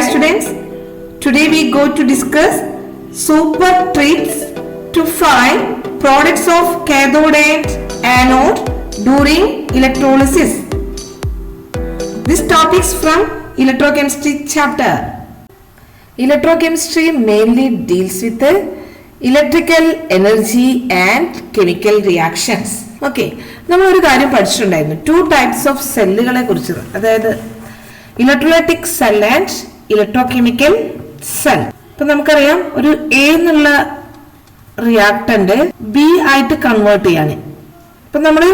students, today we go to discuss super tricks to find products of cathode and anode during electrolysis. This topic is from electrochemistry chapter. Electrochemistry mainly deals with the electrical energy and chemical reactions. Okay, നമ്മൾ ഒരു കാര്യം പഠിച്ചിട്ടുണ്ടായിരുന്നു, two types of സെല്ലുകളെ കുറിച്ച്, അതായത് electrolytic cell and electrochemical cell. ഇപ്പൊ നമുക്കറിയാം, ഒരു A എന്നുള്ള റിയാക്ടന്റ് ബി ആയിട്ട് കൺവേർട്ട് ചെയ്യാണ്. ഇപ്പൊ നമ്മൾ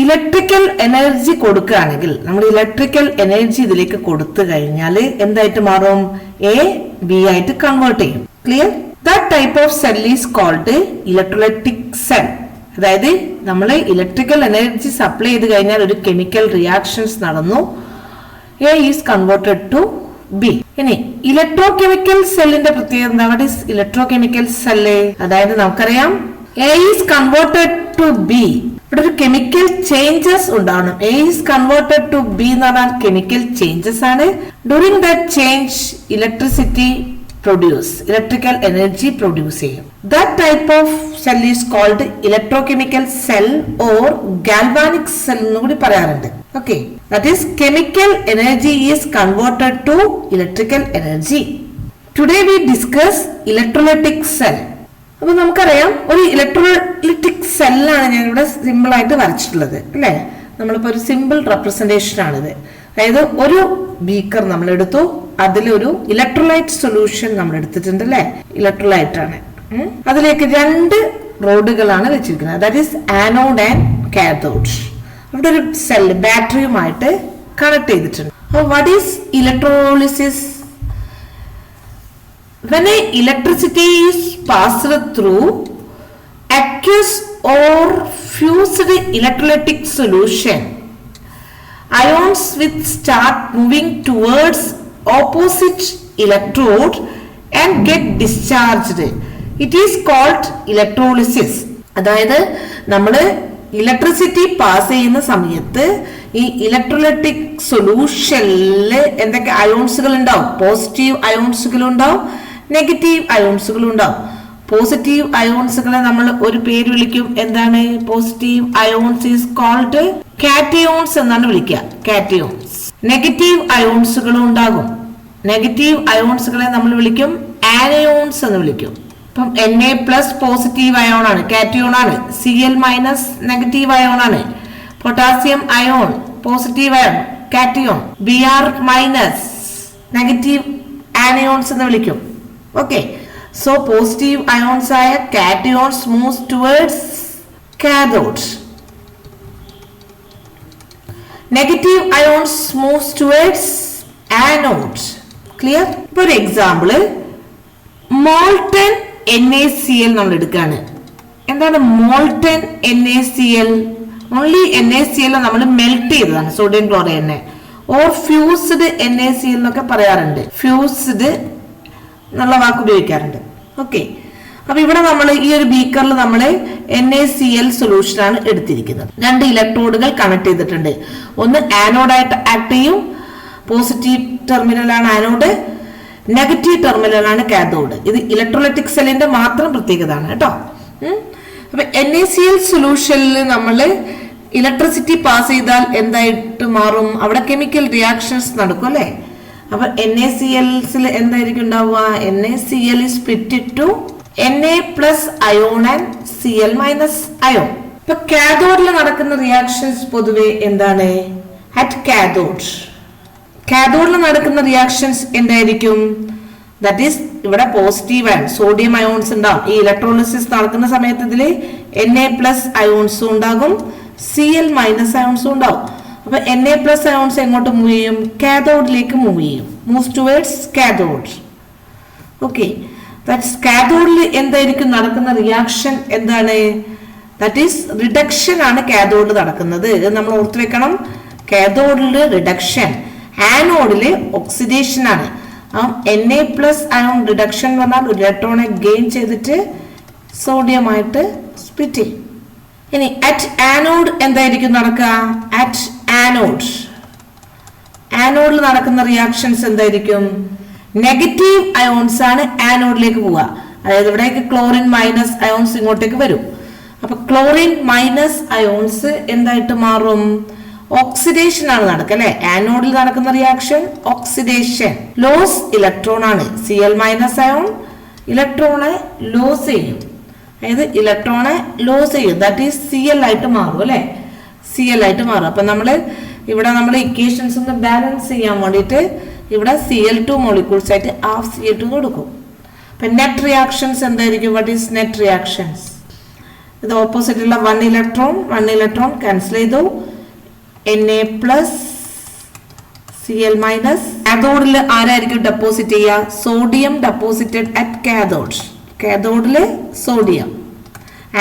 ഇലക്ട്രിക്കൽ എനർജി കൊടുക്കുകയാണെങ്കിൽ, നമ്മൾ ഇലക്ട്രിക്കൽ എനർജി ഇതിലേക്ക് കൊടുത്തു കഴിഞ്ഞാൽ എന്തായിട്ട് മാറും? എ ബി ആയിട്ട് കൺവേർട്ട് ചെയ്യും. Clear? That type of cell is called electrolytic cell. അതായത് നമ്മൾ ഇലക്ട്രിക്കൽ എനർജി സപ്ലൈ ചെയ്ത് കഴിഞ്ഞാൽ ഒരു കെമിക്കൽ റിയാക്ഷൻസ് നടന്നു, A is converted to B. ഇനി ഇലക്ട്രോകെമിക്കൽ സെല്ലിന്റെ പ്രത്യേകത എന്താ? What is electrochemical cell? അതായത് നമുക്കറിയാം, A is converted to B, ഇവിടെ ഒരു കെമിക്കൽ ചേഞ്ചസ് ഉണ്ടാവണം. A is converted to B എന്ന് പറഞ്ഞാൽ കെമിക്കൽ ചേഞ്ചസ് ആണ്. During that change electricity produce, electrical energy produce ചെയ്യും. That type of cell is called electrochemical cell or galvanic cell എന്ന് കൂടി പറയാറുണ്ട്. Okay, that is chemical energy is converted to electrical energy. Today we discuss electrolytic cell. അപ്പൊ നമുക്കറിയാം, ഒരു electrolytic സെല്ലാണ് ഞാൻ ഇവിടെ simple ആയിട്ട് വരച്ചിട്ടുള്ളത്, അല്ലേ? നമ്മളിപ്പോ ഒരു സിമ്പിൾ റെപ്രസെന്റേഷൻ ആണിത്. അതായത് ഒരു ബീക്കർ നമ്മൾ എടുത്തു, അതിലൊരു ഇലക്ട്രോലൈറ്റ് സൊല്യൂഷൻ നമ്മൾ എടുത്തിട്ടുണ്ട്, അല്ലെ? ഇലക്ട്രോലൈറ്റ് ആണ്. അതിലേക്ക് രണ്ട് റോഡുകളാണ് വെച്ചിരിക്കുന്നത്, that is anode and cathode. അവിടെ ഒരു സെൽ ബാറ്ററിയുമായിട്ട് കണക്ട് ചെയ്തിട്ടുണ്ട്. What is electrolysis? when a electricity is passed through aqueous or fused electrolytic solution, ions will start moving towards opposite electrode and get discharged. It is called electrolysis. അതായത് നമ്മൾ electricity pass ചെയ്യുന്ന സമയത്ത് ഈ electrolytic സൊല്യൂഷനിൽ എന്തൊക്കെ അയോൺസുകൾ ഉണ്ടാവും? Positive അയോൺസുകൾ ഉണ്ടാവും, negative അയോൺസുകൾ ഉണ്ടാവും. പോസിറ്റീവ് അയോൺസുകളെ നമ്മൾ ഒരു പേര് വിളിക്കും, എന്താണ്? Positive ions is called cations എന്നാണ് വിളിക്കുക, കാറ്റയോൺസ്. നെഗറ്റീവ് അയോൺസുകളും ഉണ്ടാകും. നെഗറ്റീവ് അയോൺസുകളെ നമ്മൾ വിളിക്കും ആനയോൺസ് എന്ന് വിളിക്കും. ഇപ്പം Na+ പോസിറ്റീവ് അയോൺ ആണ്, കാറ്റയോൺ ആണ്. Cl- നെഗറ്റീവ് അയോൺ ആണ്. Potassium ion positive ion, cation. Br- negative anions എന്ന് വിളിക്കും. ഓക്കെ, സോ പോസിറ്റീവ് അയോൺസ് ആയ cations moves towards cathode. Negative ions moves towards anode. Clear? ഇപ്പൊ ഒരു എക്സാമ്പിള്, മോൾട്ടൺ NaCl നമ്മൾ എടുക്കുകയാണ്. എന്താണ് മോൾട്ടൺ NaCl? ഓൺലി NaCl നമ്മൾ മെൽറ്റ് ചെയ്തതാണ്, സോഡിയം ക്ലോറൈഡിനെ. ഓർ ഫ്യൂസ്ഡ് NaCl എന്നൊക്കെ പറയാറുണ്ട്, ഫ്യൂസ്ഡ് എന്നുള്ള വാക്ക് ഉപയോഗിക്കാറുണ്ട്. ഓക്കെ, അപ്പൊ ഇവിടെ നമ്മൾ ഈ ഒരു ബീക്കറിൽ നമ്മൾ NaCl സൊല്യൂഷൻ ആണ് എടുത്തിരിക്കുന്നത്. രണ്ട് ഇലക്ട്രോഡുകൾ കണക്ട് ചെയ്തിട്ടുണ്ട്. ഒന്ന് ആനോഡായിട്ട് ആക്ട് ചെയ്യും, പോസിറ്റീവ് ടെർമിനലാണ് ആനോഡ്, നെഗറ്റീവ് ടെർമിനലാണ് കാഥോഡ്. ഇത് ഇലക്ട്രോലൈറ്റിക് സെല്ലിന്റെ മാത്രം പ്രത്യേകത ആണ് കേട്ടോ. അപ്പൊ NaCl സൊല്യൂഷനിൽ നമ്മൾ ഇലക്ട്രിസിറ്റി പാസ് ചെയ്താൽ എന്തായിട്ട് മാറും? അവിടെ കെമിക്കൽ റിയാക്ഷൻസ് നടക്കും, അല്ലെ? അപ്പൊ NaCl എന്തായിരിക്കും ഉണ്ടാവുക? NaCl is split to Na+ ion and Cl- ion. ഇപ്പൊ കാഥോഡിൽ നടക്കുന്ന റിയാക്ഷൻസ് പൊതുവെ എന്താണ്? അറ്റ് കാഥോഡിൽ നടക്കുന്ന റിയാക്ഷൻസ് എന്തായിരിക്കും? ദാറ്റ് ഈസ്, ഇവിടെ പോസിറ്റീവ് അയോൺ സോഡിയം അയോൺസ് ഉണ്ടാവും. ഈ ഇലക്ട്രോളിസിസ് നടക്കുന്ന സമയത്ത് ഇതിൽ Na+ അയോൺസും ഉണ്ടാകും, Cl- അയോൺസും ഉണ്ടാവും. അപ്പൊ Na+ അയോൺസ് എങ്ങോട്ട് മൂവ് ചെയ്യും? കാഥോഡിലേക്ക് മൂവ് ചെയ്യും, moves towards cathode. Okay, that's കാഥോഡിൽ എന്തായിരിക്കും നടക്കുന്ന റിയാക്ഷൻ? എന്താണ്? ദാറ്റ് ഈസ് റിഡക്ഷൻ ആണ് കാഥോഡിൽ നടക്കുന്നത്. ഇത് നമ്മൾ ഓർത്തു വെക്കണം. കാഥോഡിൽ റിഡക്ഷൻ, ആനോഡില് ഓക്സിഡേഷൻ ആണ്. Na+ അയോൺ റിഡക്ഷൻ എന്ന് പറഞ്ഞാൽ ഇലക്ട്രോണെ ഗെയിൻ ചെയ്തിട്ട് സോഡിയം ആയിട്ട് സ്പ്ലിറ്റ് ചെയ്യും. ഇനി അറ്റ് ആനോഡ് എന്തായിരിക്കും നടക്കുക? അറ്റ് ആനോഡിൽ നടക്കുന്ന റിയാക്ഷൻസ് എന്തായിരിക്കും? നെഗറ്റീവ് അയോൺസ് ആണ് ആനോഡിലേക്ക് പോവുക. അതായത് ഇവിടേക്ക് ക്ലോറിൻ മൈനസ് അയോൺസ് ഇങ്ങോട്ടേക്ക് വരും. അപ്പൊ ക്ലോറിൻ മൈനസ് അയോൺസ് എന്തായിട്ട് മാറും? ഓക്സിഡേഷൻ ആണ് നടക്കുക അല്ലെ. ആനോഡിൽ നടക്കുന്ന റിയാക്ഷൻ ഓക്സിഡേഷൻ. ലോസ് ഇലക്ട്രോൺ ആണ്. Cl മൈനസ് അയോൺ ഇലക്ട്രോണെ ലോസ് ചെയ്യും. അതായത് ഇലക്ട്രോണെ ലോസ് ചെയ്യും. ദാറ്റ് ഈസ് Cl ആയിട്ട് മാറും അല്ലെ. Cl ആയിട്ട് മാറും. അപ്പൊ ഇവിടെ നമ്മൾ ഇക്വേഷൻസ് ഒന്ന് ബാലൻസ് ചെയ്യാൻ വേണ്ടിയിട്ട് ഇവിടെ Cl2 മോളിക്യൂൾസ് ആയിട്ട് ഹാഫ് Cl2 കൊടുക്കും. അപ്പൊ നെറ്റ് റിയാക്ഷൻസ് എന്തായിരിക്കും? What is net reactions? ഇത് ഓപ്പോസിറ്റ് ഉള്ള 1 ഇലക്ട്രോൺ ക്യാൻസൽ ചെയ്തു. Na plus Cl minus. കാഥോഡിൽ ആരായിരിക്കും ഡെപ്പോസിറ്റ് ചെയ്യുക? Sodium deposited at cathode. കാഥോഡില് സോഡിയം.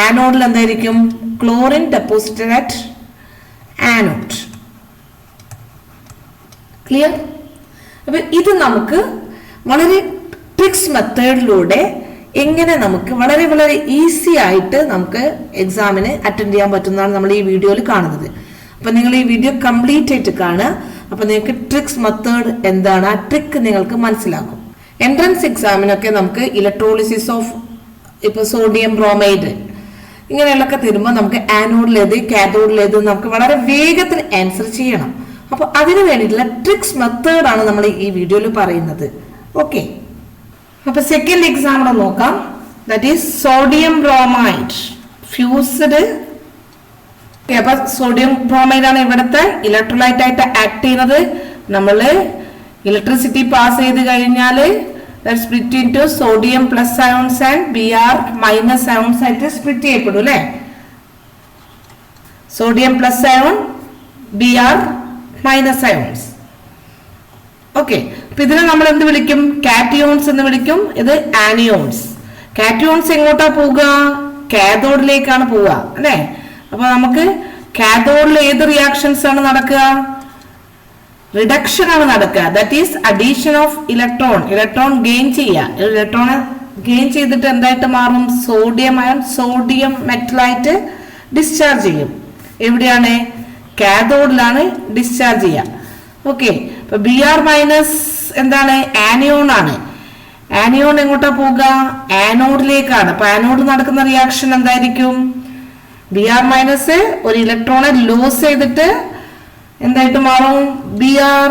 ആനോഡിൽ എന്തായിരിക്കും? Chlorine deposited at anode. Clear? അപ്പൊ ഇത് നമുക്ക് വളരെ ട്രിക്സ് മെത്തേഡിലൂടെ എങ്ങനെ നമുക്ക് വളരെ വളരെ ഈസി ആയിട്ട് നമുക്ക് എക്സാമിന് അറ്റൻഡ് ചെയ്യാൻ പറ്റുന്നതാണ് നമ്മൾ ഈ വീഡിയോയിൽ കാണുന്നത്. അപ്പൊ നിങ്ങൾ ഈ വീഡിയോ കംപ്ലീറ്റ് ആയിട്ട് കാണുക. അപ്പൊ നിങ്ങൾക്ക് ട്രിക്സ് മെത്തേഡ് എന്താണ്, ആ ട്രിക്ക് നിങ്ങൾക്ക് മനസ്സിലാക്കും. എൻട്രൻസ് എക്സാമിനൊക്കെ നമുക്ക് ഇലക്ട്രോളിസിസ് ഓഫ് ഇപ്പൊ സോഡിയം ബ്രോമൈഡ് ഇങ്ങനെയുള്ളൊക്കെ തരുമ്പോൾ നമുക്ക് ആനോഡിലേത് കാഥോഡിലേത് നമുക്ക് വളരെ വേഗത്തിൽ ആൻസർ ചെയ്യണം. അപ്പൊ അതിനു വേണ്ടിയിട്ടുള്ള ട്രിക്സ് മെത്തേഡ് ആണ് നമ്മൾ ഈ വീഡിയോയിൽ പറയുന്നത്. ഓക്കെ, അപ്പൊ സെക്കൻഡ് എക്സാമ്പിൾ നോക്കാം. That is sodium bromide fused. അപ്പൊ സോഡിയം ബ്രോമൈഡ് ആണ് ഇവിടുത്തെ ഇലക്ട്രോലൈറ്റ് ആയിട്ട് ആക്ട് ചെയ്യുന്നത്. നമ്മള് ഇലക്ട്രിസിറ്റി പാസ് ചെയ്ത് കഴിഞ്ഞാൽ split into sodium plus ions and Br minus ions ആയിട്ട് സ്പ്ലിറ്റ് ചെയ്യപ്പെടും അല്ലെ. Sodium plus ion Br minus ions. Okay, അപ്പൊ ഇതിനെ നമ്മൾ എന്ത് വിളിക്കും? കാറ്റിയോൺസ് എന്ന് വിളിക്കും. ഇത് ആനിയോൺസ്. കാറ്റിയോൺസ് എങ്ങോട്ടാ പോവുക? കാഥോഡിലേക്കാണ് പോവുക അല്ലെ. അപ്പൊ നമുക്ക് കാഥോഡിൽ ഏത് റിയാക്ഷൻസ് ആണ് നടക്കുക? റിഡക്ഷൻ ആണ് നടക്കുക. That is addition of electron gain ചെയ്യുക. ഇലക്ട്രോണെ ഗെയിൻ ചെയ്തിട്ട് എന്തായിട്ട് മാറും? സോഡിയം അയൺ സോഡിയം മെറ്റലായിട്ട് ഡിസ്ചാർജ് ചെയ്യും. എവിടെയാണ്? കാഥോഡിലാണ് ഡിസ്ചാർജ് ചെയ്യുക. ഓക്കെ, അപ്പൊ Br മൈനസ് എന്താണ്? ആനിയോൺ ആണ്. ആനിയോൺ എങ്ങോട്ടാ പോവുക? ആനോഡിലേക്കാണ്. അപ്പൊ ആനോഡ് നടക്കുന്ന റിയാക്ഷൻ എന്തായിരിക്കും? Br മൈനസ് ഒരു ഇലക്ട്രോണെ ലോസ് ചെയ്തിട്ട് എന്തായിട്ട് മാറും? Br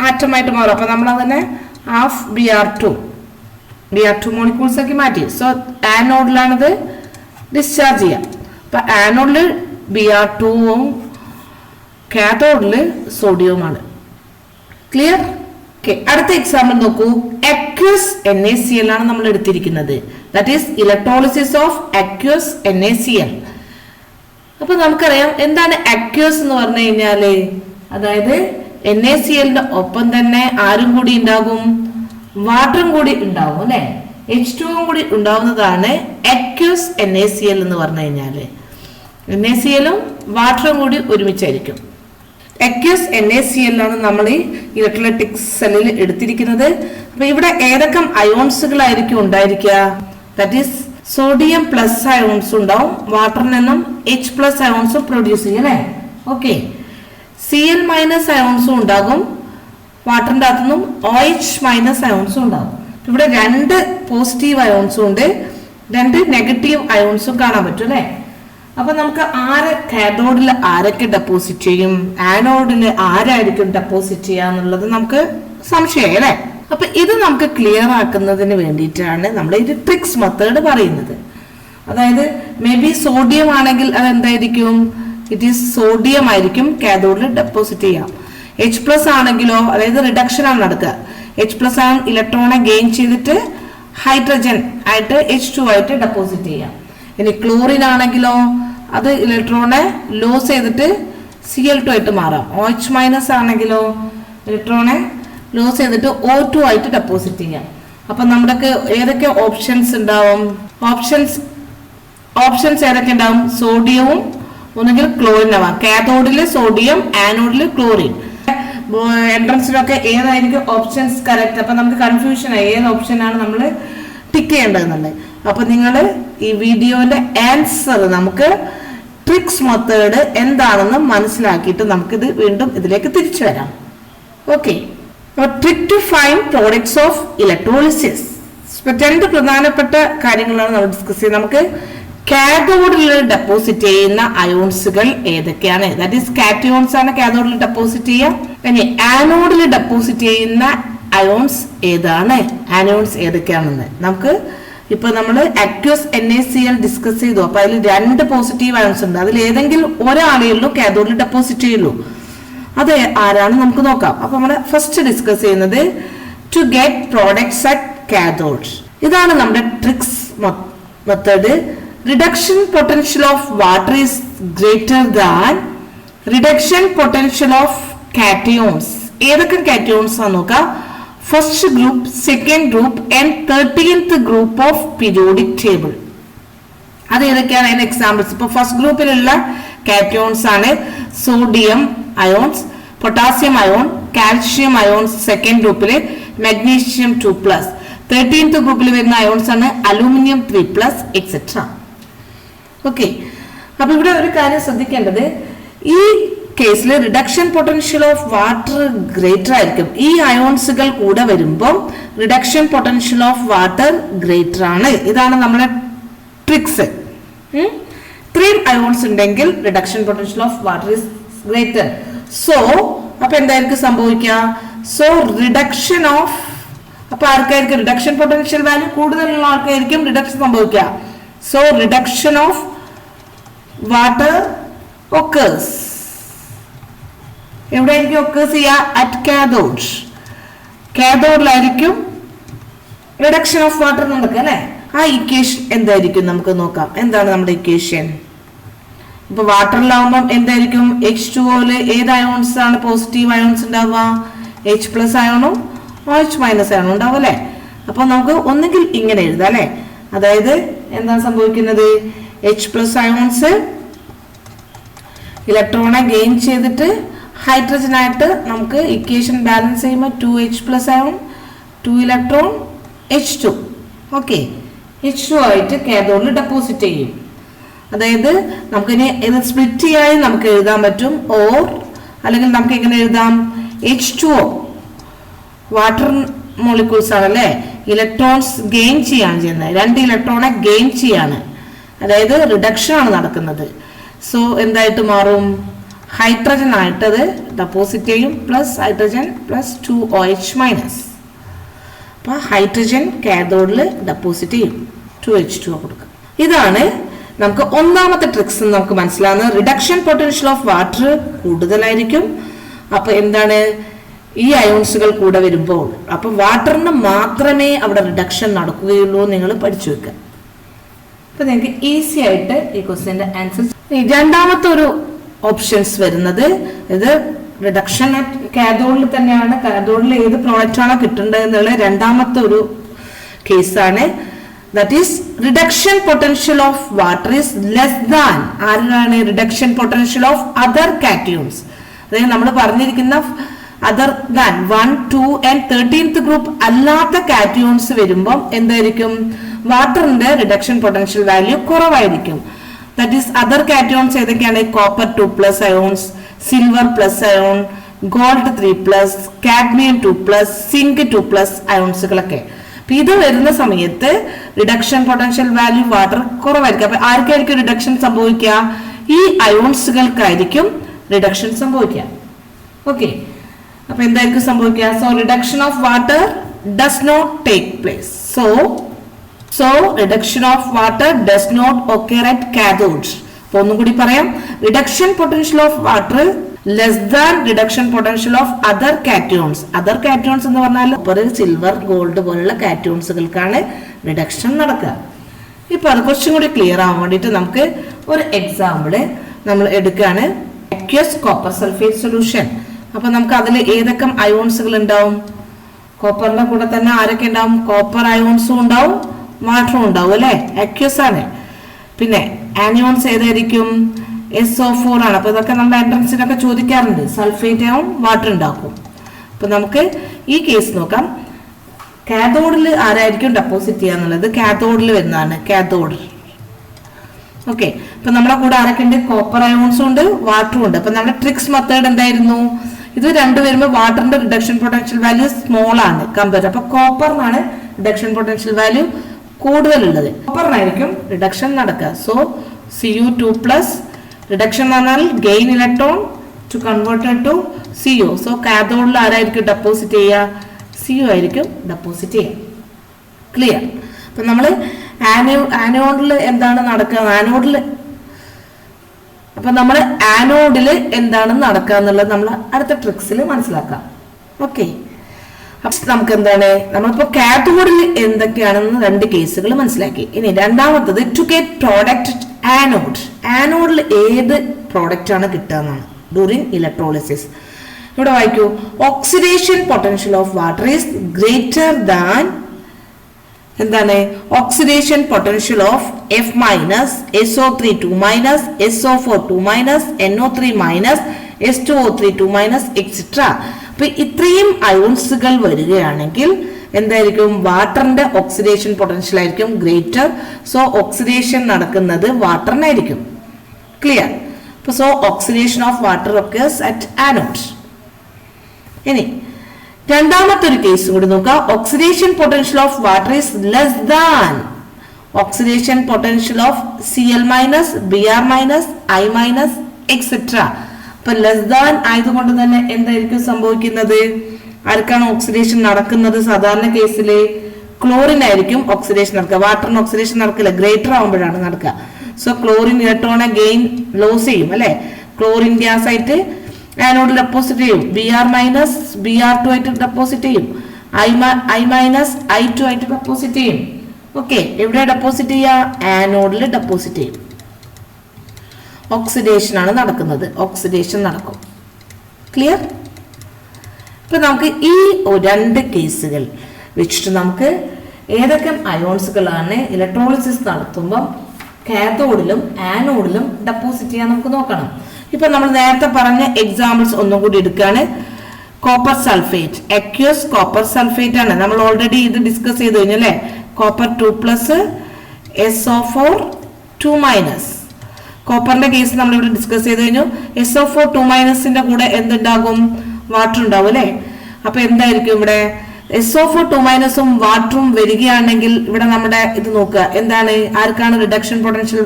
ആറ്റമായിട്ട് മാറും. അപ്പൊ നമ്മൾ അതിനെ ഹാഫ് Br2 മോളിക്യൂൾസ് ആക്കി മാറ്റി. സോ ആനോഡിലാണിത് ഡിസ്ചാർജ് ചെയ്യാം. അപ്പൊ ആനോഡില് Br2ഉം കാഥോഡില് സോഡിയവുമാണ്. ക്ലിയർ? ഓക്കെ, അടുത്ത എക്സാമ്പിൾ നോക്കൂ. അക്വസ് NaCl ആണ് നമ്മൾ എടുത്തിരിക്കുന്നത്. That is electrolysis of aqueous NaCl. അപ്പൊ നമുക്കറിയാം എന്താണ് അക്വസ് എന്ന് പറഞ്ഞു കഴിഞ്ഞാല്, അതായത് NaClന്റെ ഒപ്പം തന്നെ ആരും കൂടി ഉണ്ടാകും? വാട്ടറും കൂടി ഉണ്ടാവും അല്ലെ. H2ഉം കൂടി ഉണ്ടാവുന്നതാണ് അക്വസ് NaCl എന്ന് പറഞ്ഞു കഴിഞ്ഞാല്. NaClഉം വാട്ടറും കൂടി ഒരുമിച്ചായിരിക്കും. അക്വസ് NaCl ആണ് നമ്മൾ ഈ ഇലക്ട്രോലൈറ്റിക് സെല്ലിൽ എടുത്തിരിക്കുന്നത്. അപ്പൊ ഇവിടെ ഏതൊക്കെ അയോൺസുകളായിരിക്കും ഉണ്ടായിരിക്കുക? That is sodium plus ions ഉണ്ടാവും. വാട്ടറിൽ നിന്നും H പ്ലസ് അയോൺസും പ്രൊഡ്യൂസ് ചെയ്യും അല്ലെ. ഓക്കെ, Cl മൈനസ് അയോൺസും ഉണ്ടാകും. വാട്ടറിന്റെ അകത്തുനിന്നും OH മൈനസ് അയോൺസും ഉണ്ടാകും. ഇവിടെ 2 പോസിറ്റീവ് അയോൺസും ഉണ്ട്, 2 നെഗറ്റീവ് അയോൺസും കാണാൻ പറ്റും അല്ലെ. അപ്പൊ നമുക്ക് കാഥോഡിൽ ആരൊക്കെ ഡെപ്പോസിറ്റ് ചെയ്യും, ആനോഡിൽ ആരായിരിക്കും ഡെപ്പോസിറ്റ് ചെയ്യുക എന്നുള്ളത് നമുക്ക് സംശയമായി അല്ലെ. അപ്പൊ ഇത് നമുക്ക് ക്ലിയർ ആക്കുന്നതിന് വേണ്ടിയിട്ടാണ് നമ്മൾ ഇത് ട്രിക്സ് മെത്തേഡ് പറയുന്നത്. അതായത് മേ ബി സോഡിയം ആണെങ്കിൽ അതെന്തായിരിക്കും? ഇറ്റ് ഈസ് സോഡിയം ആയിരിക്കും കാഥോഡിൽ ഡെപ്പോസിറ്റ് ചെയ്യാം. H പ്ലസ് ആണെങ്കിലോ, അതായത് റിഡക്ഷൻ ആണ് നടക്കുക. H പ്ലസ് ആണ് ഇലക്ട്രോണെ ഗെയിൻ ചെയ്തിട്ട് ഹൈഡ്രജൻ ആയിട്ട് H2 ആയിട്ട് ഡെപ്പോസിറ്റ് ചെയ്യാം. ഇനി ക്ലോറിൻ ആണെങ്കിലോ അത് ഇലക്ട്രോണെ ലോസ് ചെയ്തിട്ട് Cl2 ആയിട്ട് മാറാം. OH മൈനസ് ആണെങ്കിലോ ഇലക്ട്രോണെ ലോസ് ചെയ്തിട്ട് O2 ആയിട്ട് ഡെപ്പോസിറ്റ് ചെയ്യാം. അപ്പൊ നമ്മുടെ ഏതൊക്കെ ഓപ്ഷൻസ് ഉണ്ടാവും? ഓപ്ഷൻസ് ഏതൊക്കെ ഉണ്ടാവും? സോഡിയവും ഒന്നുകിൽ ക്ലോറിൻ ആവാം. കാഥോഡില് സോഡിയം, ആനോഡില് ക്ലോറിൻ. എൻട്രൻസിലൊക്കെ ഏതായിരിക്കും ഓപ്ഷൻസ് കറക്റ്റ്? അപ്പൊ നമുക്ക് കൺഫ്യൂഷൻ ആയി ഏത് ഓപ്ഷനാണ് നമ്മൾ ടിക്ക് ചെയ്യേണ്ടതെന്നുണ്ട്. അപ്പൊ നിങ്ങൾ ഈ വീഡിയോന്റെ ആൻസർ നമുക്ക് ട്രിക്സ് മെത്തേഡ് എന്താണെന്ന് മനസ്സിലാക്കിയിട്ട് നമുക്കിത് വീണ്ടും ഇതിലേക്ക് തിരിച്ചു വരാം. Okay, trick to find products of electrolysis. രണ്ട് പ്രധാനപ്പെട്ട കാര്യങ്ങളാണ് നമ്മൾ ഡിസ്കസ് ചെയ്യുന്നത്. നമുക്ക് കാഥോഡിൽ ഡെപ്പോസിറ്റ് ചെയ്യുന്ന അയോൺസുകൾ ഏതൊക്കെയാണ്? ദാറ്റ് ഈസ് കാറ്റയോൺസ് ആണ് കാഥോഡിൽ ഡെപ്പോസിറ്റ് ചെയ്യുക. ഇനി ആനോഡിൽ ഡെപ്പോസിറ്റ് ചെയ്യുന്ന അയോൺസ് ഏതാണ്? ആനോൺസ് ഏതൊക്കെയാണെന്ന് നമുക്ക് ഇപ്പൊ നമ്മൾ അക്വസ് NaCl ഡിസ്കസ് ചെയ്തു. അപ്പൊ അതിൽ 2 പോസിറ്റീവ് അയോൺസ് ഉണ്ട്. അതിൽ ഏതെങ്കിലും ഒരാളേ ഉള്ളൂ കാഥോഡിൽ ഡെപ്പോസിറ്റ് ചെയ്യുള്ളൂ. അത് ആരാണ് നമുക്ക് നോക്കാം. അപ്പൊ നമ്മൾ ഫസ്റ്റ് ഡിസ്കസ് ചെയ്യുന്നത് to get products at cathode. ഇതാണ് നമ്മുടെ tricks method. Reduction potential of water is greater than reduction potential of cations. ഏതൊക്കെ കാറ്റയോൺസ് ആണ് നോക്കാം. First group, second group and 13th group of periodic table. അത് ഏതൊക്കെയാണ് അതിന് examples? ഇപ്പൊ ഫസ്റ്റ് ഗ്രൂപ്പിലുള്ള കാറ്റയോൺസ് ആണ് sodium ions, potassium ion, calcium ions second ഗ്രൂപ്പില്, മാഗ്നീഷ്യം 2+. 13th ഗ്രൂപ്പിൽ വരുന്ന അയോൺസ് ആണ് അലൂമിനിയം 3+, എക്സെട്ര. ഓക്കെ, അപ്പൊ ഇവിടെ ഒരു കാര്യം ശ്രദ്ധിക്കേണ്ടത്, ഈ കേസിൽ reduction potential of water greater ആയിരിക്കും. ഈ അയോൺസുകൾ കൂടെ വരുമ്പോൾ reduction potential of water greater ആണ്. ഇതാണ് നമ്മളെ ട്രിക്സ്. 3 അയോൺസ് ഉണ്ടെങ്കിൽ reduction potential of water is greater. So അപ്പൊ എന്തായിരിക്കും സംഭവിക്കുക? സോ റിഡക്ഷൻ ഓഫ്, അപ്പൊ ആർക്കായിരിക്കും റിഡക്ഷൻ പൊട്ടൻഷ്യൽ വാല്യൂ കൂടുതലുള്ള ആൾക്കായിരിക്കും റിഡക്ഷൻ സംഭവിക്കുക. So reduction of water occurs എവിടെയായിരിക്കും ഒക്കേഴ്സ് ചെയ്യുക? At cathode. കാഥോഡിലായിരിക്കും റിഡക്ഷൻ ഓഫ് വാട്ടർ നടക്കുക അല്ലെ. ആ ഇക്വേഷൻ എന്തായിരിക്കും നമുക്ക് നോക്കാം. എന്താണ് നമ്മുടെ ഇക്വേഷൻ? ഇപ്പൊ വാട്ടറിലാവുമ്പം എന്തായിരിക്കും? H2O ഏത് അയോൺസ് ആണ് പോസിറ്റീവ് അയോൺസ് ഉണ്ടാവുക? H+ അയോണും OH- അയോണും ഉണ്ടാവും അല്ലെ. അപ്പൊ നമുക്ക് ഒന്നുകിൽ ഇങ്ങനെ എഴുതാം അല്ലെ. അതായത് എന്താണ് സംഭവിക്കുന്നത്? H+ അയോൺസ് ഇലക്ട്രോണെ ഗെയിൻ ചെയ്തിട്ട് ഹൈഡ്രജൻ ആയിട്ട് നമുക്ക് ഇക്വേഷൻ ബാലൻസ് ചെയ്യുമ്പോൾ 2H+ ion 2 electron H2. Okay, H2 ആയിട്ട് കാഥോഡിൽ ഡെപ്പോസിറ്റ് ചെയ്യും. അതായത് നമുക്കിനി ഇത് സ്പ്ലിറ്റ് ചെയ്യാൻ നമുക്ക് എഴുതാൻ പറ്റും. ഓർ അല്ലെങ്കിൽ നമുക്ക് എങ്ങനെ എഴുതാം? H2O വാട്ടർ മോളിക്യൂൾസ് ആണല്ലേ, ഇലക്ട്രോൺസ് ഗെയിൻ ചെയ്യാണ് ചെയ്യുന്നത്. 2 ഇലക്ട്രോണെ ഗെയിൻ ചെയ്യാണ്, അതായത് റിഡക്ഷൻ ആണ് നടക്കുന്നത്. സോ എന്തായിട്ട് മാറും? ഹൈഡ്രജൻ ആയിട്ട് അത് ഡെപ്പോസിറ്റ് ചെയ്യും. Plus hydrogen plus 2OH-. അപ്പൊ ഹൈഡ്രജൻ കാഥോഡിൽ ഡെപ്പോസിറ്റ് ചെയ്യും, 2H2O കൊടുക്കും. ഇതാണ് നമുക്ക് ഒന്നാമത്തെ ട്രിക്സ് നമുക്ക് മനസ്സിലാവുന്നത്. റിഡക്ഷൻ പൊട്ടൻഷ്യൽ ഓഫ് വാട്ടർ കൂടുതലായിരിക്കും. അപ്പൊ എന്താണ് ഈ അയോൺസുകൾ കൂടെ വരുമ്പോൾ, അപ്പൊ വാട്ടറിന് മാത്രമേ അവിടെ റിഡക്ഷൻ നടക്കുകയുള്ളൂ. നിങ്ങൾ പഠിച്ചു വെക്കുക. അപ്പൊ നിങ്ങൾക്ക് ഈസി ആയിട്ട് ഈ ക്വസ്റ്റ്യന്റെ ആൻസർ. രണ്ടാമത്തെ ഒരു ഓപ്ഷൻസ് വരുന്നത് ഇത് റിഡക്ഷൻ അറ്റ് കാഥോഡിൽ തന്നെയാണ്. കാഥോഡിൽ ഏത് പ്രോഡക്റ്റ് ആണോ കിട്ടേണ്ടത് എന്നുള്ള രണ്ടാമത്തെ ഒരു കേസാണ്. That is reduction potential of water is less than ആരാണ്? Reduction potential of other cations. അതായത് നമ്മൾ പറഞ്ഞിരിക്കുന്ന other than 1, 2 and 13th group അല്ലാത്ത കാറ്റയോൺസ് വരുമ്പോൾ എന്തായിരിക്കും? വാട്ടറിന്റെ റിഡക്ഷൻ പൊട്ടൻഷ്യൽ വാല്യൂ കുറവായിരിക്കും. ദാറ്റ് ഈസ് അതർ കാറ്റയോൺസ് ഏതൊക്കെയാണ്? Copper 2+ ions, silver plus ion, gold 3+, cadmium 2+, zinc 2+ അയോൺസുകളൊക്കെ. അപ്പൊ ഇത് വരുന്ന സമയത്ത് റിഡക്ഷൻ പൊട്ടൻഷ്യൽ വാല്യൂ വാട്ടർ കുറവായിരിക്കും. അപ്പൊ ആർക്കായിരിക്കും റിഡക്ഷൻ സംഭവിക്കുക? ഈ അയോൺസുകൾക്കായിരിക്കും റിഡക്ഷൻ സംഭവിക്കുക. ഓക്കെ, അപ്പൊ എന്തായിരിക്കും സംഭവിക്കുക? So reduction of water does not take place. So reduction of water does not occur at cathode. അപ്പൊ ഒന്നും കൂടി പറയാം. Reduction potential of water less than reduction potential of other cations. Other cations എന്ന് പറഞ്ഞാൽ copper, silver, gold പോലുള്ള കാറ്റയോൺസുകൾക്കാണ് reduction നടക്കുക. ഇപ്പൊ അത് കുറച്ചും കൂടി ക്ലിയർ ആവാൻ വേണ്ടിയിട്ട് നമുക്ക് ഒരു എക്സാമ്പിള് നമ്മൾ എടുക്കുകയാണ്. Aqueous copper sulphate solution. അപ്പൊ നമുക്ക് അതിൽ ഏതൊക്കെ അയോൺസുകൾ ഉണ്ടാവും? കോപ്പറിന്റെ കൂടെ തന്നെ ആരൊക്കെ ഉണ്ടാവും? കോപ്പർ അയോൺസും ഉണ്ടാവും, വാട്ടറും ഉണ്ടാവും അല്ലെ. അക്വസ് ആണ്. പിന്നെ ആനിയോൺസ് ഏതായിരിക്കും? SO4 ആണ്. അപ്പൊ ഇതൊക്കെ നമ്മുടെ എൻട്രൻസിനൊക്കെ ചോദിക്കാറുണ്ട്. സൾഫേറ്റ് ആവും, വാട്ടർ ഉണ്ടാക്കും. അപ്പൊ നമുക്ക് ഈ കേസ് നോക്കാം. കാഥോഡിൽ ആരായിരിക്കും ഡെപ്പോസിറ്റ് ചെയ്യാന്നുള്ളത്? കാഥോഡിൽ വരുന്നതാണ്. കാഥോഡ്. ഓക്കെ, അപ്പൊ നമ്മളെ കൂടെ ആരൊക്കെ ഉണ്ട്? കോപ്പർ അയോൺസും ഉണ്ട്, വാട്ടറും ഉണ്ട്. അപ്പൊ നമ്മുടെ ട്രിക്സ് മെത്തേഡ് എന്തായിരുന്നു? ഇത് രണ്ട് വരുമ്പോൾ വാട്ടറിന്റെ റിഡക്ഷൻ പൊട്ടൻഷ്യൽ വാല്യൂ സ്മോൾ ആണ് കമ്പയർ. അപ്പൊ കോപ്പറിനാണ് റിഡക്ഷൻ പൊട്ടൻഷ്യൽ വാല്യൂ കൂടുതലുള്ളത്. കോപ്പറിനായിരിക്കും റിഡക്ഷൻ നടക്കുക. സോ Cu2+, റിഡക്ഷൻ എന്ന് പറഞ്ഞാൽ gain electron to converted to Cu. So കാഥോഡിൽ ആരായിരിക്കും ഡെപ്പോസിറ്റ് ചെയ്യുക? Cu ആയിരിക്കും ഡെപ്പോസിറ്റ് ചെയ്യുക. ക്ലിയർ? അപ്പൊ നമ്മള് ആനോഡിൽ എന്താണ് നടക്കുക? ആനോഡിൽ എന്താണ് നടക്കുക എന്നുള്ളത് നമ്മൾ അടുത്ത ട്രിക്സിൽ മനസ്സിലാക്കാം. ഓക്കെ, അപ്പൊ നമുക്ക് എന്താണ്, നമ്മളിപ്പോ കാഥോഡിൽ എന്തൊക്കെയാണെന്ന് രണ്ട് കേസുകൾ മനസ്സിലാക്കി. ഇനി രണ്ടാമത്തത് ടു ഗെറ്റ് പ്രോഡക്റ്റ് ആനോഡിൽ ഏത് പ്രോഡക്റ്റ് ആണ് കിട്ടുക എന്നാണ് ഡ്യൂറിങ് ഇലക്ട്രോളിസിസ്. ഇവിടെ വായിക്കൂ, oxidation potential of water is greater than എന്താണ്? Oxidation potential of F-, SO3 2-, SO4 2-, NO3-, S2O3 2-, etcetera. അപ്പൊ ഇത്രയും അയോൺസുകൾ വരികയാണെങ്കിൽ എന്തായിരിക്കും? വാട്ടറിന്റെ ഓക്സിഡേഷൻ പൊട്ടൻഷ്യൽ ആയിരിക്കും ഗ്രേറ്റർ. സോ ഓക്സിഡേഷൻ നടക്കുന്നത് വാട്ടറിനായിരിക്കും. Clear? So oxidation of water occurs at anode. ഇനി രണ്ടാമത്തെ ഒരു കേസ് കൂടി നോക്കാം. Oxidation potential of water is less than oxidation potential of Cl-, Br-, I-, etcetera. അപ്പൊ ലെസ് ദാൻ ആയതുകൊണ്ട് തന്നെ എന്തായിരിക്കും സംഭവിക്കുന്നത്? ആർക്കാണ് ഓക്സിഡേഷൻ നടക്കുന്നത്? സാധാരണ കേസില് ക്ലോറിൻ ആയിരിക്കും ഓക്സിഡേഷൻ നടക്കുക. വാട്ടറിന് ഓക്സിഡേഷൻ നടക്കില്ല, ഗ്രേറ്റർ ആവുമ്പോഴാണ് നടക്കുക. സോ ക്ലോറിൻ ഇലക്ട്രോണെ ഗെയിൻ ലോസ് ചെയ്യും അല്ലെ? ക്ലോറിൻ ഗ്യാസ് ആയിട്ട് ആനോഡിൽ ഡെപ്പോസിറ്റ് ചെയ്യും. Br-, Br2 ആയിട്ട് ഡെപ്പോസിറ്റ് ചെയ്യും. I-, I2 ആയിട്ട് ഡെപ്പോസിറ്റ് ചെയ്യും. ഓക്കെ, എവിടെ ഡെപ്പോസിറ്റ് ചെയ്യുക? ആനോഡിൽ ഡെപ്പോസിറ്റ് ചെയ്യും. ഓക്സിഡേഷൻ ആണ് നടക്കുന്നത്, ഓക്സിഡേഷൻ നടക്കും. ക്ലിയർ? ഇപ്പൊ നമുക്ക് ഈ രണ്ട് കേസുകൾ വെച്ചിട്ട് നമുക്ക് ഏതൊക്കെ അയോൺസുകളാണ് ഇലക്ട്രോളിസിസ് നടത്തുമ്പോൾ കാഥോഡിലും ആനോഡിലും ഡെപ്പോസിറ്റ് ചെയ്യാൻ നമുക്ക് നോക്കണം. ഇപ്പൊ നമ്മൾ നേരത്തെ പറഞ്ഞ എക്സാമ്പിൾസ് ഒന്നും കൂടി എടുക്കുകയാണ്. Copper sulphate, aqueous copper sulphate ആണ്. നമ്മൾ ഓൾറെഡി ഇത് ഡിസ്കസ് ചെയ്ത് കഴിഞ്ഞു അല്ലെ? Copper 2+, SO4 2-. കോപ്പറിന്റെ കേസ് നമ്മൾ ഇവിടെ ഡിസ്കസ് ചെയ്ത് കഴിഞ്ഞു. SO4 2-ന്റെ കൂടെ എന്തുണ്ടാകും? വാട്ടർ ഉണ്ടാവും അല്ലെ? അപ്പൊ എന്തായിരിക്കും ഇവിടെ? SO4 2- വാട്ടറും വരികയാണെങ്കിൽ ഇവിടെ നമ്മുടെ ഇത് നോക്കുക, എന്താണ്? ആർക്കാണ് reduction potential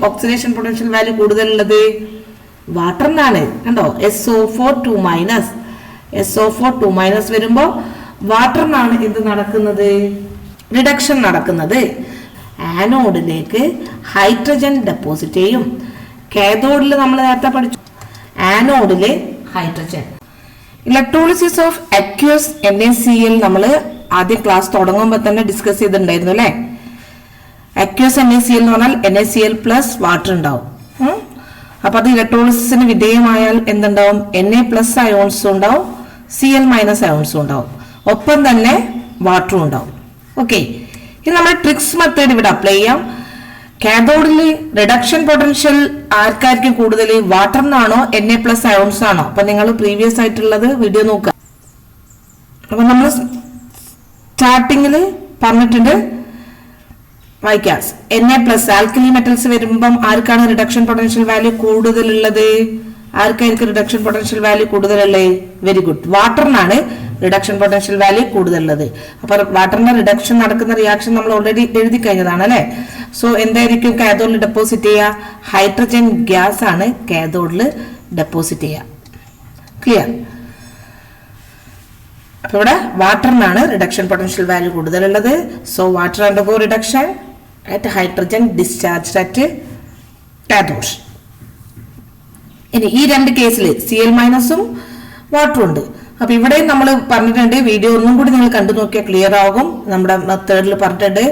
oxidation potential value കൂടുതലുള്ളത്? വാട്ടറിനാണ്. കണ്ടോ? SO4 2- വരുമ്പോ വാട്ടറിനാണ് ഇത് നടക്കുന്നത്, റിഡക്ഷൻ നടക്കുന്നത്. ആനോഡിലേക്ക് ഹൈഡ്രജൻ ഡെപ്പോസിറ്റ് ചെയ്യും. കാഥോഡിൽ നമ്മൾ നേരത്തെ പഠിച്ചു, ആനോഡില് hydrogen. Electrolysis of aqueous NaCl നമ്മൾ ആദ്യ ക്ലാസ് തുടങ്ങുമ്പോൾ തന്നെ ഡിസ്കസ് ചെയ്തിട്ടുണ്ടായിരുന്നു അല്ലെ? അക്യൂസ് NaCl എന്ന് പറഞ്ഞാൽ NaCl+ വാട്ടർ ഉണ്ടാവും. അപ്പൊ അത് ഇലക്ട്രോളിസിന് വിധേയമായാൽ എന്തുണ്ടാവും? Na+ അയോൺസും ഉണ്ടാവും, Cl- അയോൺസും ഉണ്ടാവും, ഒപ്പം തന്നെ വാട്ടറും ഉണ്ടാവും. ഓക്കെ, ഇനി നമ്മൾ ട്രിക്സ് മെത്തേഡ് ഇവിടെ അപ്ലൈ ചെയ്യാം. കാഥോഡിൽ റിഡക്ഷൻ പൊട്ടൻഷ്യൽ ആർക്കായിരിക്കും കൂടുതൽ? വാട്ടറിനാണോ Na+ അയോൺസ് ആണോ? അപ്പൊ നിങ്ങൾ പ്രീവിയസ് ആയിട്ടുള്ളത് വീഡിയോ നോക്കുക. അപ്പൊ നമ്മൾ സ്റ്റാർട്ടിങ്ങിൽ പറഞ്ഞിട്ടുണ്ട്, വായിക്കാം. Na+ ആൽക്കലി മെറ്റൽസ് വരുമ്പം ആർക്കാണ് റിഡക്ഷൻ പൊട്ടൻഷ്യൽ വാല്യൂ കൂടുതലുള്ളത്? ആർക്കായിരിക്കും റിഡക്ഷൻ പൊട്ടൻഷ്യൽ വാല്യൂ കൂടുതലുള്ളത്? വെരി ഗുഡ്, വാട്ടറിനാണ് റിഡക്ഷൻ പൊട്ടൻഷ്യൽ വാല്യൂ കൂടുതലുള്ളത്. അപ്പൊ വാട്ടറിന്റെ റിഡക്ഷൻ നടക്കുന്ന റിയാക്ഷൻ നമ്മൾ ഓൾറെഡി എഴുതി കഴിഞ്ഞതാണ് അല്ലെ? സോ എന്തായിരിക്കും കാഥോഡിൽ ഡെപ്പോസിറ്റ് ചെയ്യുക? ഹൈഡ്രജൻ ഗ്യാസ് ആണ് കാഥോഡിൽ ഡെപ്പോസിറ്റ് ചെയ്യുക. ക്ലിയർ? അപ്പൊ ഇവിടെ വാട്ടറിനാണ് റിഡക്ഷൻ പൊട്ടൻഷ്യൽ വാല്യൂ കൂടുതലുള്ളത്. So water undergo reduction at hydrogen discharged at cathode. ഇനി ഈ രണ്ട് കേസിൽ Cl- വാട്ടറും ഉണ്ട്. അപ്പൊ ഇവിടെ നമ്മൾ പറഞ്ഞിട്ടുണ്ട്, വീഡിയോ ഒന്നും കൂടി നിങ്ങൾ കണ്ടു നോക്കിയാൽ ക്ലിയർ ആകും. നമ്മുടെ മെത്തേഡിൽ പറഞ്ഞിട്ടുണ്ട്,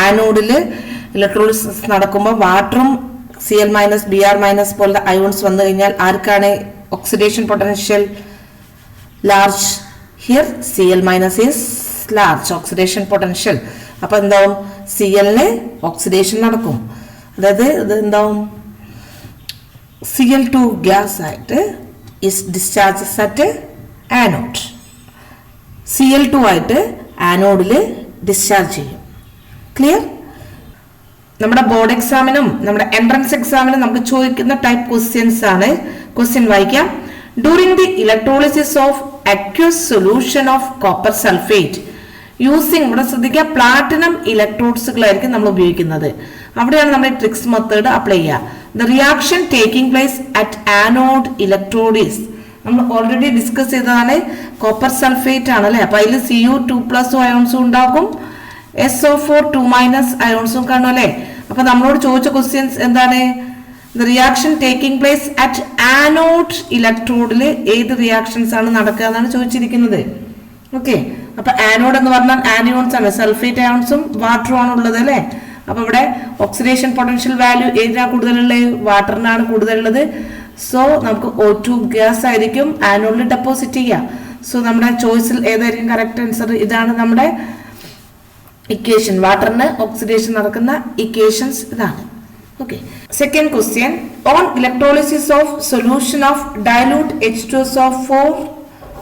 ആനോഡില് ഇലക്ട്രോളിസിസ് നടക്കുമ്പോൾ വാട്ടറും Cl-, Br- പോലുള്ള അയോൺസ് വന്നു കഴിഞ്ഞാൽ ആർക്കാണ് oxidation potential large? Here Cl- is large oxidation potential. അപ്പൊ എന്താവും? Cl-ന് ഓക്സിഡേഷൻ നടക്കും. അതായത് ഇത് എന്താവും? Cl2 ഗ്യാസ് ആയിട്ട് is discharges at anode. Cl2 ആയിട്ട് ആനോഡില് ഡിസ്ചാർജ് ചെയ്യും. ക്ലിയർ? നമ്മുടെ ബോർഡ് എക്സാമിനും നമ്മുടെ എൻട്രൻസ് എക്സാമിനും നമുക്ക് ചോദിക്കുന്ന ടൈപ്പ് ക്വസ്റ്റ്യൻസ് ആണ്. ക്വസ്റ്റ്യൻ വായിക്കാം. During the electrolysis of aqueous solution of copper sulfate using, ഇവിടെ ശ്രദ്ധിക്കുക, പ്ലാറ്റിനം ഇലക്ട്രോഡ്സുകളായിരിക്കും നമ്മൾ ഉപയോഗിക്കുന്നത്. അവിടെയാണ് നമ്മൾ ട്രിക്സ് മെത്തേഡ് അപ്ലൈ ചെയ്യുക. The reaction taking place at anode electrode is, നമ്മൾ ഓൾറെഡി ഡിസ്കസ് ചെയ്തതാണ്, കോപ്പർ സൾഫേറ്റ് ആണ് അല്ലെ. അപ്പൊ അതിൽ Cu2+ അയോൺസും ഉണ്ടാകും, SO4 2- അയോൺസും കാണും അല്ലെ. അപ്പൊ നമ്മളോട് ചോദിച്ച ക്വസ്റ്റ്യൻസ് എന്താണ്? The reaction taking place at anode ഇലക്ട്രോഡിൽ ഏത് റിയാക്ഷൻസ് ആണ് നടക്കുക എന്നാണ് ചോദിച്ചിരിക്കുന്നത്. ഓക്കെ, അപ്പൊ ആനോഡ് എന്ന് പറഞ്ഞാൽ ആനിയോൺസ് ആണ്, സൾഫേറ്റ് അയോൺസും വാട്ടറും ആണ് ഉള്ളത് അല്ലെ. അപ്പൊ ഇവിടെ ഓക്സിഡേഷൻ പൊട്ടൻഷ്യൽ വാല്യൂ ഏതിനാണ് കൂടുതലുള്ളത്? വാട്ടറിനാണ് കൂടുതലുള്ളത്. സോ നമുക്ക് O2 ഗ്യാസ് ആയിരിക്കും ആനോഡിൽ ഡെപ്പോസിറ്റ് ചെയ്യുക. സോ നമ്മുടെ ചോയ്സിൽ ഏതായിരിക്കും കറക്റ്റ് ആൻസർ? ഇതാണ് നമ്മുടെ ഇക്വേഷൻ, വാട്ടറിന് ഓക്സിഡേഷൻ നടക്കുന്ന ഇക്വേഷൻസ് ഇതാണ്. Okay. Second question, on electrolysis of solution of dilute H2SO4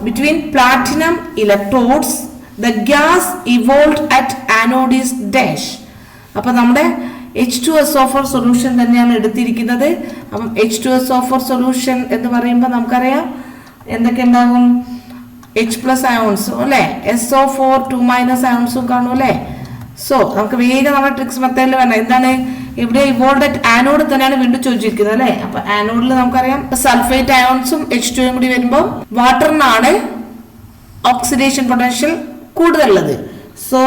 between platinum electrodes, the gas evolved at anode is dash. അപ്പോൾ നമ്മുടെ H2SO4 സൊല്യൂഷൻ തന്നെയാണ് എടുത്തിരിക്കുന്നത്. അപ്പം H2SO4 സൊല്യൂഷൻ എന്ന് പറയുമ്പോൾ നമുക്കറിയാം എന്തൊക്കെ ഉണ്ടാകും? H+ അയോൺസും അല്ലെ, SO4 2- അയോൺസും കാണും അല്ലെ. സോ നമുക്ക് വേഗം നമ്മുടെ ട്രിക്സ് മെത്തേഡിൽ വേണം. എന്താണ് ഇവിടെ ഇവോൾവ് അറ്റ് ആനോഡ് തന്നെയാണ് വീണ്ടും ചോദിച്ചിരിക്കുന്നത് അല്ലെ. അപ്പൊ ആനോഡിൽ നമുക്കറിയാം സൾഫേറ്റ് അയോൺസും H2 കൂടി വരുമ്പോൾ വാട്ടറിനാണ് ഓക്സിഡേഷൻ പൊട്ടൻഷ്യൽ കൂടുതലുള്ളത്. സോ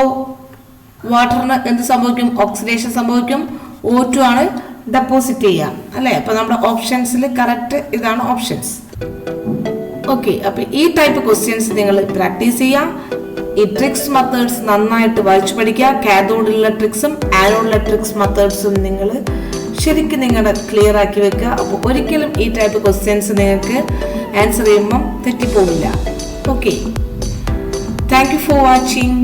വാട്ടറിന് എന്ത് സംഭവിക്കും? ഓക്സിഡേഷൻ സംഭവിക്കും. O2 ആണ് ഡെപ്പോസിറ്റ് ചെയ്യുക അല്ലെ. അപ്പൊ നമ്മുടെ ഓപ്ഷൻസിൽ കറക്റ്റ് ഇതാണ് ഓപ്ഷൻസ്. ഓക്കെ, അപ്പൊ ഈ ടൈപ്പ് ക്വസ്റ്റ്യൻസ് നിങ്ങൾ പ്രാക്ടീസ് ചെയ്യാം. ഈ ട്രിക്സ് മെത്തേഡ്സ് നന്നായിട്ട് വായിച്ചു പഠിക്കുക. കാഥോഡിലുള്ള ട്രിക്സും ആനോഡിലുള്ള ട്രിക്സ് മെത്തേഡ്സും നിങ്ങൾ ശരിക്കും നിങ്ങളുടെ ക്ലിയർ ആക്കി വെക്കുക. അപ്പോൾ ഒരിക്കലും ഈ ടൈപ്പ് ക്വസ്റ്റ്യൻസ് നിങ്ങൾക്ക് ആൻസർ ചെയ്യുമ്പം തെറ്റിപ്പോവില്ല. Okay, thank you for watching.